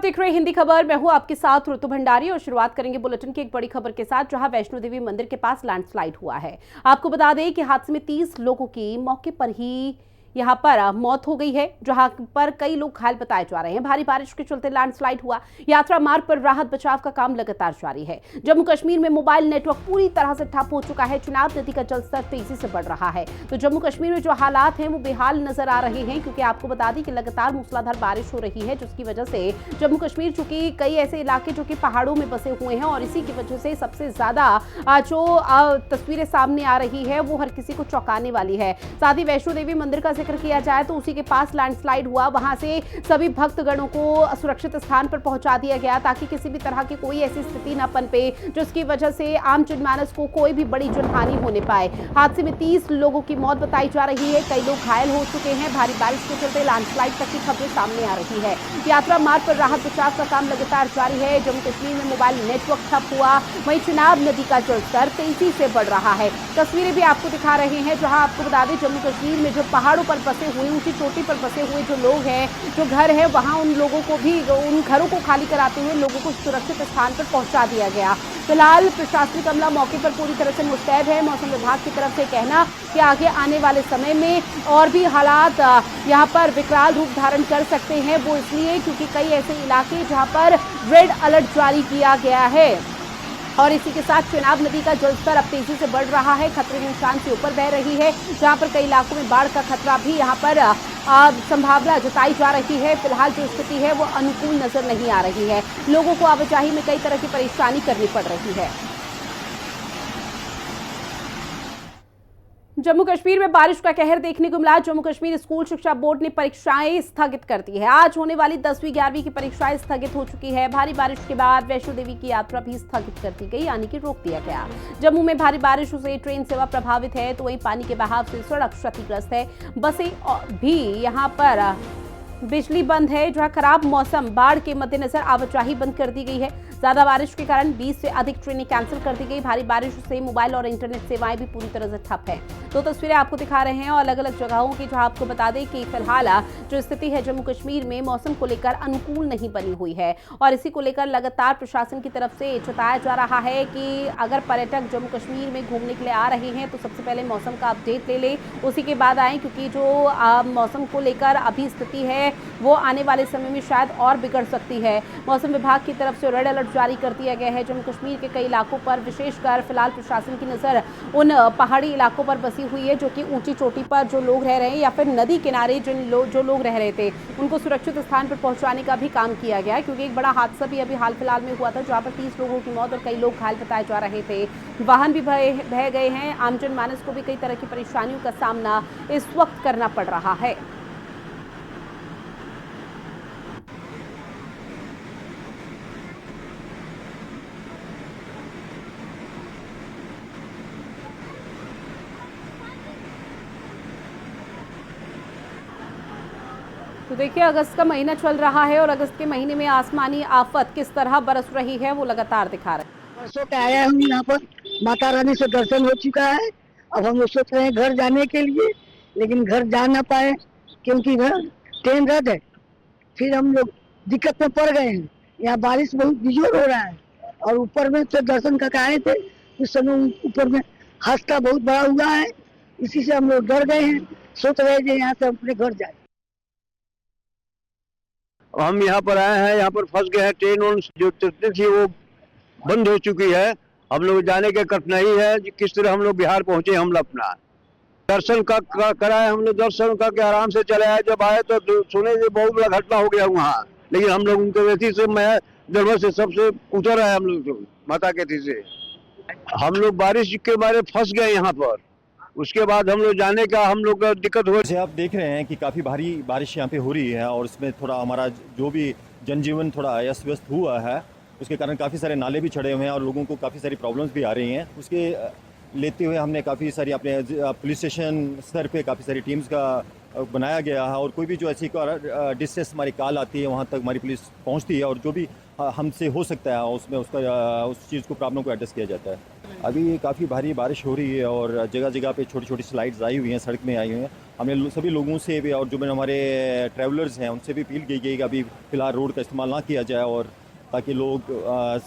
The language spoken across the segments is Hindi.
देख रहे हैं हिंदी खबर। मैं हूं आपके साथ ऋतु भंडारी और शुरुआत करेंगे बुलेटिन की एक बड़ी खबर के साथ, जहां वैष्णो देवी मंदिर के पास लैंडस्लाइड हुआ है। आपको बता दें कि हादसे में 30 लोगों की मौके पर ही यहां पर मौत हो गई है, जहां पर कई लोग घायल बताए जा रहे हैं। भारी बारिश के चलते लैंडस्लाइड हुआ। यात्रा मार्ग पर राहत बचाव का काम लगातार जारी है। जम्मू कश्मीर में मोबाइल नेटवर्क पूरी तरह से ठप हो चुका है। चिनाब नदी का जलस्तर तेजी से बढ़ रहा है। तो जम्मू कश्मीर में जो हालात हैं वो बेहाल नजर आ रहे हैं, क्योंकि आपको बता दें कि लगातार मूसलाधार बारिश हो रही है, जिसकी वजह से जम्मू कश्मीर चूंकि कई ऐसे इलाके जो कि पहाड़ों में बसे हुए हैं और इसी की वजह से सबसे ज्यादा जो तस्वीरें सामने आ रही है वो हर किसी को चौंकाने वाली है। साथ ही वैष्णो देवी मंदिर का जिक्र किया जाए तो उसी के पास लैंडस्लाइड हुआ। वहां से सभी भक्तगणों को सुरक्षित स्थान पर पहुंचा दिया गया ताकि किसी भी तरह की कोई ऐसी स्थिति न पनपे जिसकी वजह से आम जनमानस को कोई भी बड़ी जनहानि होने पाए। हादसे में 30 लोगों की मौत बताई जा रही है। कई लोग घायल हो चुके हैं। भारी बारिश के चलते लैंडस्लाइड तक की खबरें सामने आ रही है। यात्रा मार्ग पर राहत बचाव का काम लगातार जारी है। जम्मू कश्मीर में मोबाइल नेटवर्क ठप हुआ। वहीं चिनाब नदी का जलस्तर तेजी से बढ़ रहा है। तस्वीरें भी आपको दिखा रहे हैं, जहां आपको बता दें जम्मू कश्मीर में जो पहाड़ों पर बसे हुए, ऊंची चोटी पर बसे हुए जो लोग हैं, जो घर है, वहां उन लोगों को भी, उन घरों को खाली कराते हुए लोगों को सुरक्षित स्थान पर पहुंचा दिया गया। फिलहाल प्रशासनिक अमला मौके पर पूरी तरह से मुस्तैद है। मौसम विभाग की तरफ से कहना कि आगे आने वाले समय में और भी हालात यहां पर विकराल रूप धारण कर सकते हैं। वो इसलिए क्योंकि कई ऐसे इलाके जहां पर रेड अलर्ट जारी किया गया है और इसी के साथ चिनाब नदी का जलस्तर अब तेजी से बढ़ रहा है। खतरे के निशान से ऊपर बह रही है, जहां पर कई इलाकों में बाढ़ का खतरा भी यहां पर संभावना जताई जा रही है। फिलहाल जो स्थिति है वो अनुकूल नजर नहीं आ रही है। लोगों को आवाजाही में कई तरह की परेशानी करनी पड़ रही है। जम्मू कश्मीर में बारिश का कहर देखने को मिला। जम्मू कश्मीर स्कूल शिक्षा बोर्ड ने परीक्षाएं स्थगित कर दी है। आज होने वाली 10वीं 11वीं की परीक्षाएं स्थगित हो चुकी है। भारी बारिश के बाद वैष्णो देवी की यात्रा भी स्थगित कर दी गई, यानी कि रोक दिया गया। जम्मू में भारी बारिश से ट्रेन सेवा प्रभावित है, तो वहीं पानी के बहाव से सड़क क्षतिग्रस्त है। बसें भी यहाँ पर बिजली बंद है। जहां खराब मौसम, बाढ़ के मद्देनजर आवाजाही बंद कर दी गई है। ज्यादा बारिश के कारण 20 से अधिक ट्रेनें कैंसिल कर दी गई। भारी बारिश से मोबाइल और इंटरनेट सेवाएं भी पूरी तरह से ठप है। तो तस्वीरें आपको दिखा रहे हैं और अलग अलग जगहों की, जहां आपको बता दें कि फिलहाल जो स्थिति है जम्मू कश्मीर में मौसम को लेकर अनुकूल नहीं बनी हुई है और इसी को लेकर लगातार प्रशासन की तरफ से जताया जा रहा है कि अगर पर्यटक जम्मू कश्मीर में घूमने के लिए आ रहे हैं तो सबसे पहले मौसम का अपडेट ले लें, उसी के बाद आए, क्योंकि जो मौसम को लेकर अभी स्थिति है वो आने वाले समय में शायद और बिगड़ सकती है। मौसम विभाग की तरफ से रेड अलर्ट जारी कर दिया गया है। जम्मू कश्मीर के कई इलाकों पर विशेषकर फिलहाल प्रशासन की नजर उन पहाड़ी इलाकों पर बसी हुई है जो कि ऊंची चोटी पर जो लोग रह रहे हैं या फिर नदी किनारे जो लोग रह रहे थे उनको सुरक्षित स्थान पर पहुंचाने का भी काम किया गया है, क्योंकि एक बड़ा हादसा भी अभी हाल फिलहाल में हुआ था जहां पर 30 लोगों की मौत और कई लोग घायल बताए जा रहे थे। वाहन भी बह गए हैं। आम जनमानस को भी कई तरह की परेशानियों का सामना इस वक्त करना पड़ रहा है। तो देखिए, अगस्त का महीना चल रहा है और अगस्त के महीने में आसमानी आफत किस तरह बरस रही है वो लगातार दिखा रहे हैं। परसों के आया हूँ यहाँ पर, माता रानी से दर्शन हो चुका है। अब हम लोग सोच रहे हैं घर जाने के लिए, लेकिन घर जा ना पाए क्योंकि घर ट्रेन रद्द है। फिर हम लोग दिक्कत में पड़ गए हैं। यहाँ बारिश बहुत बिजोर हो रहा है और ऊपर में तो दर्शन करके आए थे, उस समय ऊपर में हादसा बहुत बड़ा हुआ है। इसी से हम लोग डर गए हैं, सोच रहे हैं यहाँ से अपने घर जाए। हम यहाँ पर आए हैं, यहाँ पर फंस गए हैं। ट्रेन जो चलती थी वो बंद हो चुकी है। हम लोग जाने की कठिनाई है कि किस तरह हम लोग बिहार पहुंचे। हम लोग अपना दर्शन का कराए, हम लोग दर्शन करके आराम से चले आए। जब आए तो सुने कि बहुत बड़ा घटना हो गया वहाँ, लेकिन हम लोग उनके व्यक्ति से, मैं दरबार से सबसे उतर आए हम लोग तो माता के थी से। हम लोग बारिश के बारे फंस गए यहाँ पर। उसके बाद हम लोग जाने का हम लोग का दिक्कत हो। जैसे आप देख रहे हैं कि काफ़ी भारी बारिश यहाँ पे हो रही है और इसमें थोड़ा हमारा जो भी जनजीवन थोड़ा अस्त व्यस्त हुआ है, उसके कारण काफ़ी सारे नाले भी चढ़े हुए हैं और लोगों को काफ़ी सारी प्रॉब्लम्स भी आ रही हैं। उसके लेते हुए हमने काफ़ी सारी अपने पुलिस स्टेशन स्तर पे काफ़ी सारी टीम्स का बनाया गया है और कोई भी जो ऐसी डिस्ट्रेस हमारी कॉल आती है वहाँ तक हमारी पुलिस पहुँचती है और जो भी हमसे हो सकता है उसमें उस चीज़ को प्रॉब्लम को एड्रेस किया जाता है। अभी काफ़ी भारी बारिश हो रही है और जगह जगह पे छोटी छोटी स्लाइड्स आई हुई हैं, सड़क में आई हुई हैं। हमने सभी लोगों से भी और जो हमारे ट्रैवलर्स हैं उनसे भी अपील की गई कि अभी फ़िलहाल रोड का इस्तेमाल ना किया जाए और ताकि लोग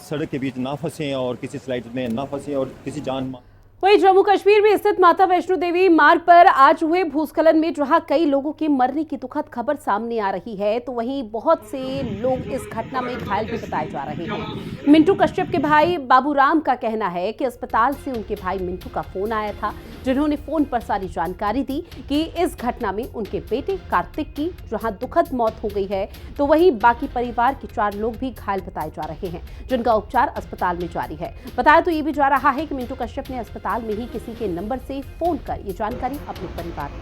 सड़क के बीच ना फंसें और किसी स्लाइड्स में ना फंसें और किसी जान। वहीं जम्मू कश्मीर में स्थित माता वैष्णो देवी मार्ग पर आज हुए भूस्खलन में जहां कई लोगों के मरने की दुखद खबर सामने आ रही है, तो वहीं बहुत से लोग इस घटना में घायल भी बताए जा रहे हैं। मिंटू कश्यप के भाई बाबूराम का कहना है कि अस्पताल से उनके भाई मिंटू का फोन आया था, जिन्होंने फोन पर सारी जानकारी दी कि इस घटना में उनके बेटे कार्तिक की जहां दुखद मौत हो गई है, तो वहीं बाकी परिवार के 4 लोग भी घायल बताए जा रहे हैं, जिनका उपचार अस्पताल में जारी है। बताया तो ये भी जा रहा है कि मिंटू कश्यप ने अस्पताल में ही किसी के नंबर से फोन कर ये जानकारी अपने परिवार को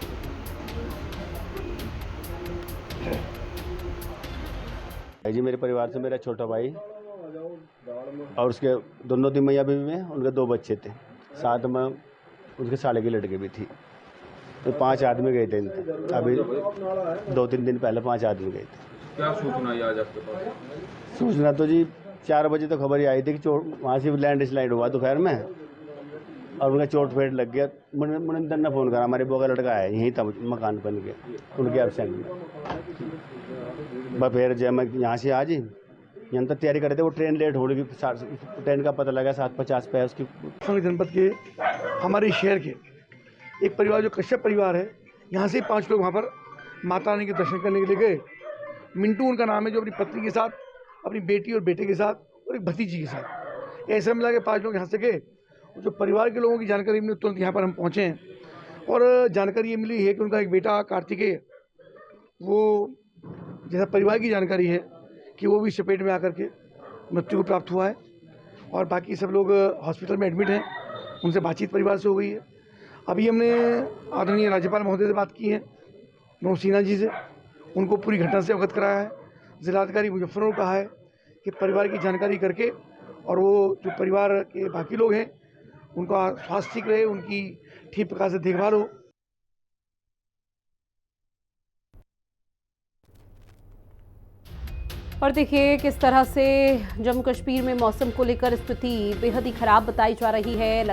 दी। जी मेरे परिवार से मेरा छोटा भाई और उसके दोनों तिमैया बीवी में उनके 2 बच्चे थे, साथ में उनके साले की लड़की भी थी। तो 5 आदमी गए थे अभी 2-3 दिन पहले 5 आदमी गए थे। क्या सूचना आई आज आपके पास? सूचना तो जी 4 बजे तो खबर ही आई थी कि वहाँ से लैंड स्लाइड हुआ दोपहर में और उनका चोट फेट लग गया। मुनिंदर ने फ़ोन करा, हमारे बुआ का लड़का है यहीं था मकान बन के उनके एब्सेंट में। फिर जब मैं यहाँ से आज यहाँ तक तैयारी कर रहे थे, वो ट्रेन लेट हो रही थी, ट्रेन का पता लगा 7:50 पे है उसकी। जनपद के हमारे शहर के एक परिवार जो कश्यप परिवार है, यहाँ से 5 लोग वहाँ पर माता रानी के दर्शन करने के लिए गए। मिंटू उनका नाम है, जो अपनी पत्नी के साथ, अपनी बेटी और बेटे के साथ और एक भतीजी के साथ, ऐसे मिला के 5 लोग यहाँ से गए। जो परिवार के लोगों की जानकारी मिली तुरंत यहाँ पर हम पहुँचे हैं और जानकारी ये मिली है कि उनका एक बेटा कार्तिकेय, वो जैसा परिवार की जानकारी है कि वो भी चपेट में आकर के मृत्यु को प्राप्त हुआ है और बाकी सब लोग हॉस्पिटल में एडमिट हैं। उनसे बातचीत परिवार से हो गई है। अभी हमने आदरणीय राज्यपाल महोदय से बात की है, मनोज सिन्हा जी से, उनको पूरी घटना से अवगत कराया है। जिलाधिकारी मुजफ्फरनगर को कहा है कि परिवार की जानकारी करके और वो जो परिवार के बाकी लोग हैं उनका स्वास्थ्य ठीक रहे, उनकी ठीक प्रकार से देखभाल हो। और देखिए किस तरह से जम्मू कश्मीर में मौसम को लेकर स्थिति बेहद ही खराब बताई जा रही है।